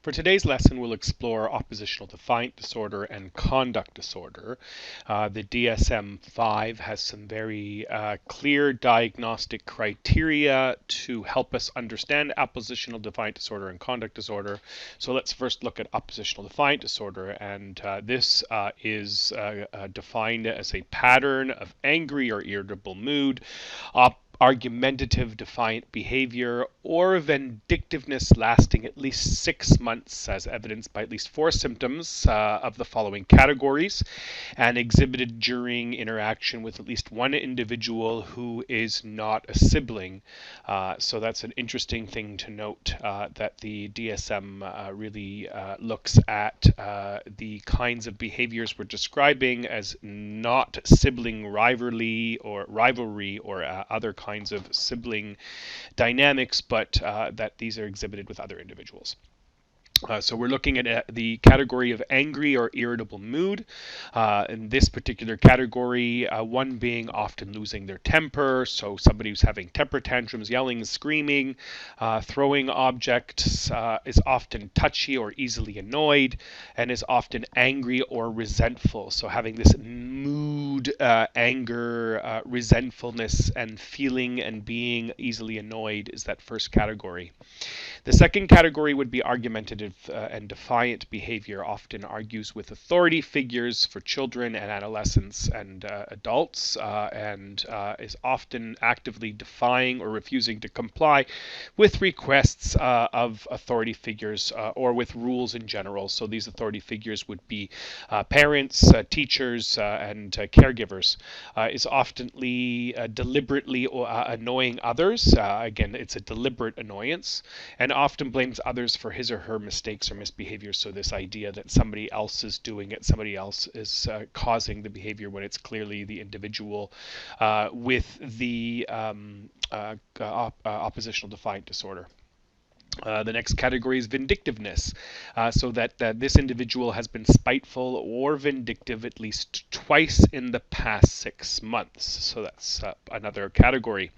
For today's lesson, we'll explore oppositional defiant disorder and conduct disorder. The DSM-5 has some very clear diagnostic criteria to help us understand oppositional defiant disorder and conduct disorder. So let's first look at oppositional defiant disorder, and this is defined as a pattern of angry or irritable mood, argumentative defiant behavior, or vindictiveness lasting at least 6 months, as evidenced by at least 4 symptoms of the following categories, and exhibited during interaction with at least one individual who is not a sibling. So that's an interesting thing to note, that the DSM really looks at the kinds of behaviors we're describing as not sibling rivalry or other kinds of sibling dynamics, but that these are exhibited with other individuals. So we're looking at the category of angry or irritable mood. In this particular category, one being often losing their temper, so somebody who's having temper tantrums, yelling, screaming, throwing objects, is often touchy or easily annoyed, and is often angry or resentful. So having this mood, anger, resentfulness, and feeling and being easily annoyed is that first category. The second category would be argumentative and defiant behavior, often argues with authority figures for children and adolescents and adults, and is often actively defying or refusing to comply with requests of authority figures or with rules in general. So these authority figures would be parents, teachers, and caregivers. Is often deliberately annoying others. Again, it's a deliberate annoyance, and often blames others for his or her mistakes or misbehavior. So this idea that somebody else is doing it, somebody else is causing the behavior, when it's clearly the individual with the oppositional defiant disorder. The next category is vindictiveness, so that this individual has been spiteful or vindictive at least twice in the past 6 months. So that's another category.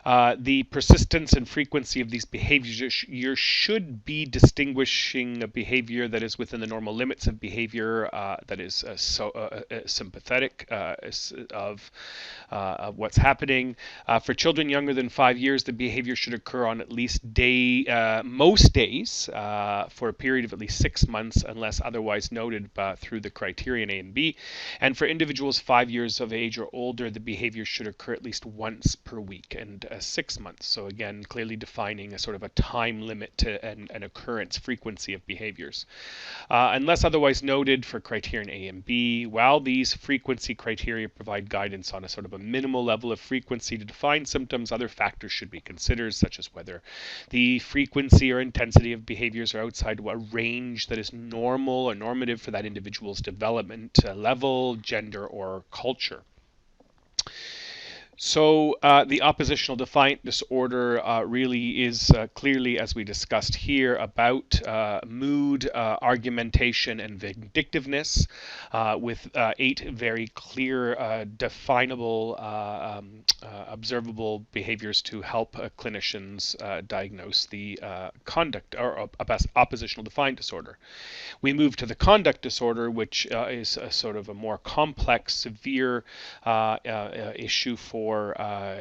The persistence and frequency of these behaviors should be distinguishing a behavior that is within the normal limits of behavior, that is sympathetic of what's happening. For children younger than 5 years, the behavior should occur on at least most days for a period of at least 6 months, unless otherwise noted through the criterion A and B. And for individuals 5 years of age or older, the behavior should occur at least once per week and 6 months. So again, clearly defining a sort of a time limit to an occurrence frequency of behaviors. Unless otherwise noted for criterion A and B, while these frequency criteria provide guidance on a sort of a minimal level of frequency to define symptoms, other factors should be considered, such as whether the frequency or intensity of behaviors are outside a range that is normal or normative for that individual's development level, gender, or culture. So the oppositional defiant disorder really is clearly, as we discussed here, about mood, argumentation, and vindictiveness, with 8 very clear, definable, observable behaviors to help clinicians diagnose the conduct or oppositional defiant disorder. We move to the conduct disorder, which is a sort of a more complex, severe issue for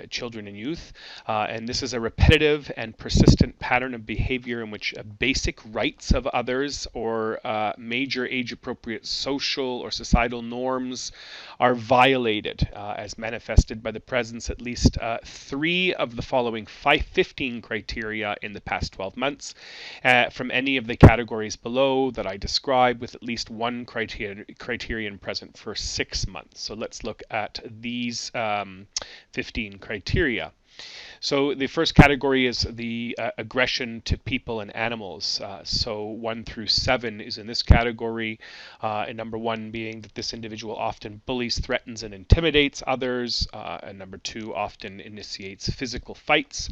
children and youth, and this is a repetitive and persistent pattern of behavior in which basic rights of others or major age-appropriate social or societal norms are violated, as manifested by the presence at least 3 of the following 15 criteria in the past 12 months from any of the categories below that I described, with at least 1 criterion present for 6 months. So let's look at these 15 criteria. So the first category is the aggression to people and animals. So 1 through 7 is in this category, and number 1 being that this individual often bullies, threatens, and intimidates others, and number 2 often initiates physical fights.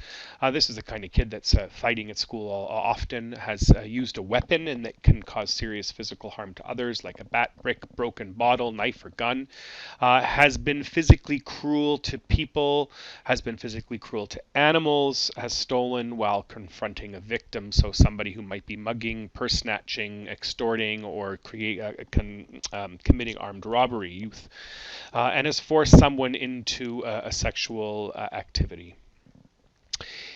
This is the kind of kid that's fighting at school often, has used a weapon and that can cause serious physical harm to others, like a bat, brick, broken bottle, knife, or gun, has been physically cruel to people, has been physically cruel to animals, has stolen while confronting a victim, so somebody who might be mugging, purse snatching, extorting, or committing armed robbery, youth, and has forced someone into a sexual activity.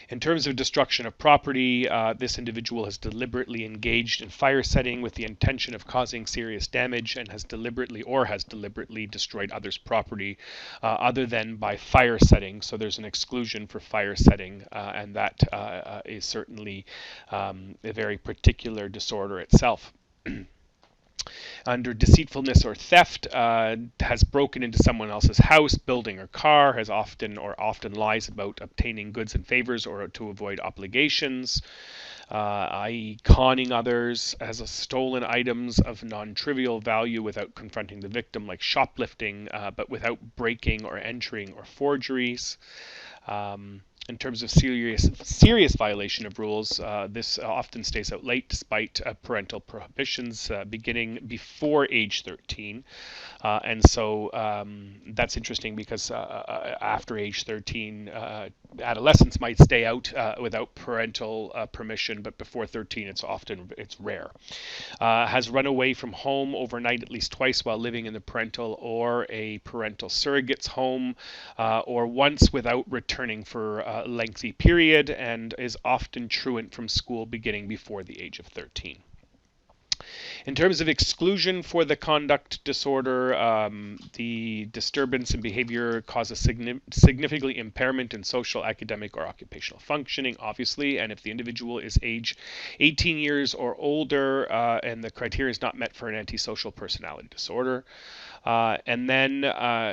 In terms of destruction of property, this individual has deliberately engaged in fire setting with the intention of causing serious damage and has deliberately destroyed others' property other than by fire setting. So there's an exclusion for fire setting, and that is certainly a very particular disorder itself. Under deceitfulness or theft, has broken into someone else's house, building, or car, has often lies about obtaining goods and favors or to avoid obligations, i.e. conning others, has stolen items of non-trivial value without confronting the victim, like shoplifting, but without breaking or entering, or forgeries. In terms of serious violation of rules, this often stays out late despite parental prohibitions beginning before age 13. And so that's interesting because after age 13, adolescents might stay out without parental permission, but before 13, it's rare. Has run away from home overnight at least twice while living in the parental or a parental surrogate's home, or once without returning for a lengthy period, and is often truant from school beginning before the age of 13. In terms of exclusion for the conduct disorder, the disturbance in behavior causes significantly impairment in social, academic, or occupational functioning, obviously, and if the individual is age 18 years or older and the criteria is not met for an antisocial personality disorder. And then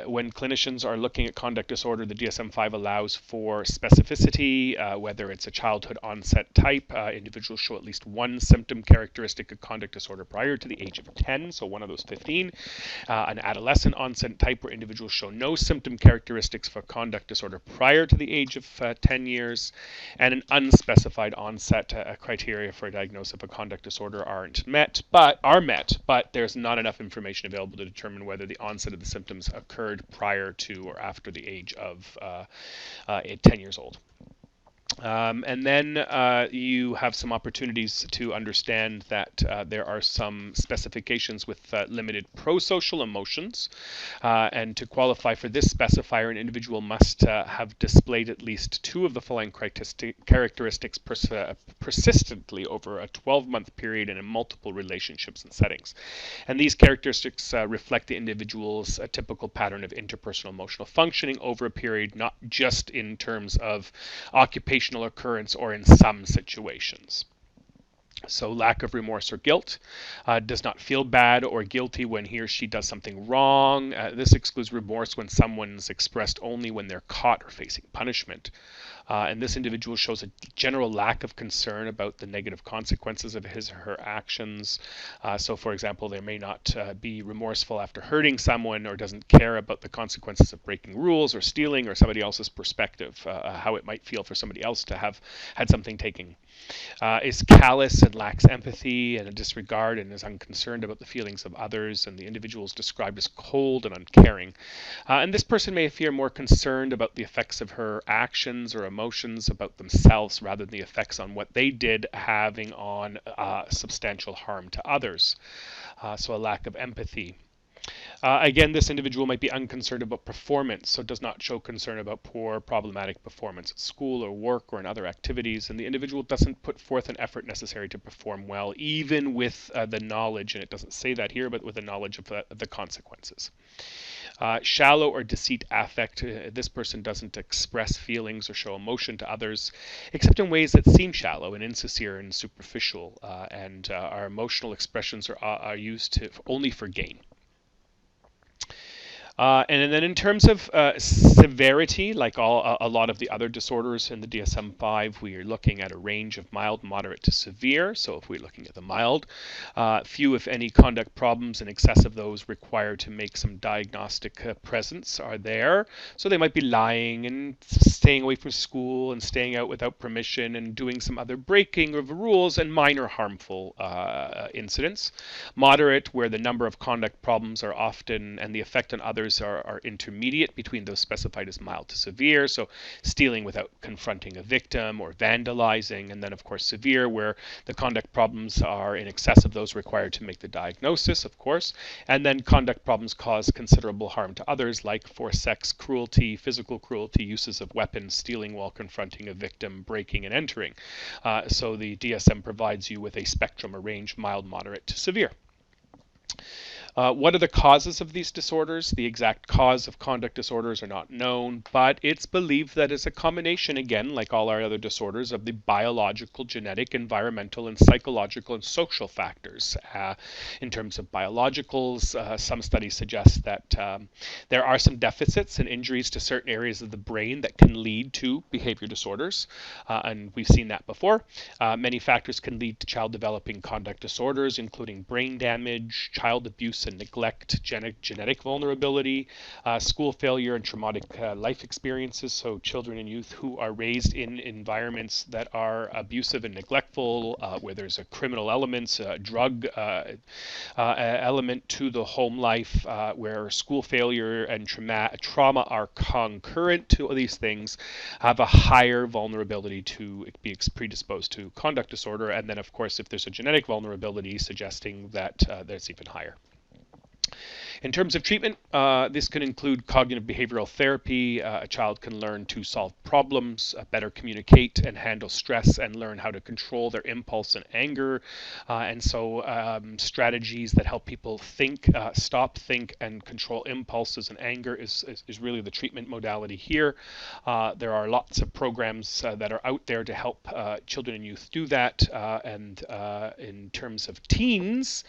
when clinicians are looking at conduct disorder, the DSM-5 allows for specificity, whether it's a childhood onset type. Individuals show at least one symptom characteristic of conduct disorder prior to the age of 10, so one of those 15. An adolescent onset type where individuals show no symptom characteristics for conduct disorder prior to the age of 10 years. And an unspecified onset criteria for a diagnosis of a conduct disorder are met, but there's not enough information available to determine whether the onset of the symptoms occurred prior to or after the age of 10 years old. And then you have some opportunities to understand that there are some specifications with limited prosocial emotions. And to qualify for this specifier, an individual must have displayed at least two of the following characteristics persistently over a 12-month period and in multiple relationships and settings. And these characteristics reflect the individual's typical pattern of interpersonal emotional functioning over a period, not just in terms of occupational occurrence or in some situations. So lack of remorse or guilt, does not feel bad or guilty when he or she does something wrong. This excludes remorse when someone's expressed only when they're caught or facing punishment. And this individual shows a general lack of concern about the negative consequences of his or her actions. So for example, they may not be remorseful after hurting someone, or doesn't care about the consequences of breaking rules or stealing, or somebody else's perspective, how it might feel for somebody else to have had something taken. Is callous and lacks empathy and a disregard, and is unconcerned about the feelings of others, and the individual is described as cold and uncaring. And this person may appear more concerned about the effects of her actions or emotions about themselves rather than the effects on what they did having on substantial harm to others. So a lack of empathy. Again, this individual might be unconcerned about performance, so does not show concern about poor, problematic performance at school or work or in other activities, and the individual doesn't put forth an effort necessary to perform well, even with the knowledge, and it doesn't say that here, but with the knowledge of the consequences. Shallow or deceit affect. This person doesn't express feelings or show emotion to others, except in ways that seem shallow and insincere and superficial, and our emotional expressions are used only for gain. And then in terms of severity, like a lot of the other disorders in the DSM-5, we are looking at a range of mild, moderate to severe. So if we're looking at the mild, few, if any, conduct problems, and excess of those required to make some diagnostic presence are there. So they might be lying and staying away from school and staying out without permission and doing some other breaking of rules and minor harmful incidents. Moderate, where the number of conduct problems are often and the effect on others disorders are intermediate between those specified as mild to severe, so stealing without confronting a victim or vandalizing, and then of course severe, where the conduct problems are in excess of those required to make the diagnosis, of course, and then conduct problems cause considerable harm to others, like forced sex, cruelty, physical cruelty, uses of weapons, stealing while confronting a victim, breaking and entering. So the DSM provides you with a spectrum, a range, mild, moderate to severe. What are the causes of these disorders? The exact cause of conduct disorders are not known, but it's believed that it's a combination, again, like all our other disorders, of the biological, genetic, environmental, and psychological and social factors. In terms of biologicals, some studies suggest that there are some deficits and injuries to certain areas of the brain that can lead to behavior disorders, and we've seen that before. Many factors can lead to child developing conduct disorders, including brain damage, child abuse and neglect, genetic vulnerability, school failure, and traumatic life experiences. So children and youth who are raised in environments that are abusive and neglectful, where there's a criminal element, drug element to the home life, where school failure and trauma are concurrent to these things, have a higher vulnerability to be predisposed to conduct disorder. And then, of course, if there's a genetic vulnerability, suggesting that that's even higher. In terms of treatment, this can include cognitive behavioral therapy. A child can learn to solve problems, better communicate and handle stress, and learn how to control their impulse and anger. And so strategies that help people think, stop, think, and control impulses and anger is really the treatment modality here. There are lots of programs that are out there to help children and youth do that. And in terms of teens,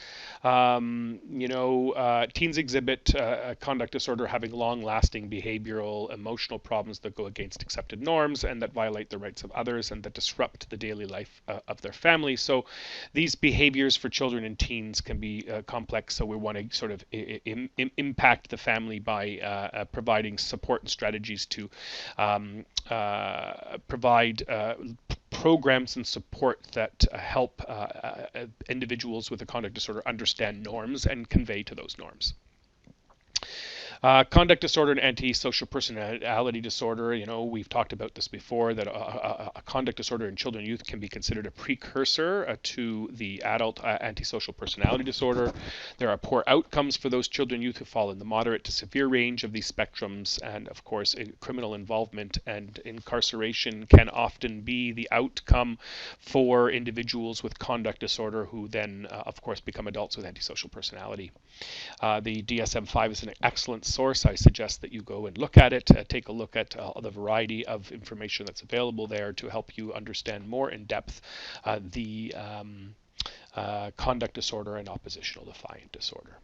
teens exhibit a conduct disorder having long-lasting behavioral, emotional problems that go against accepted norms and that violate the rights of others and that disrupt the daily life of their family. So these behaviors for children and teens can be complex, so we want to sort of impact the family by providing support and strategies to provide programs and support that help individuals with a conduct disorder understand norms and convey to those norms. Conduct disorder and antisocial personality disorder, we've talked about this before, that a conduct disorder in children and youth can be considered a precursor to the adult antisocial personality disorder. There are poor outcomes for those children and youth who fall in the moderate to severe range of these spectrums, and of course criminal involvement and incarceration can often be the outcome for individuals with conduct disorder who then of course become adults with antisocial personality. The DSM-5 is an excellent source. I suggest that you go and look at it, take a look at the variety of information that's available there to help you understand more in depth the conduct disorder and oppositional defiant disorder.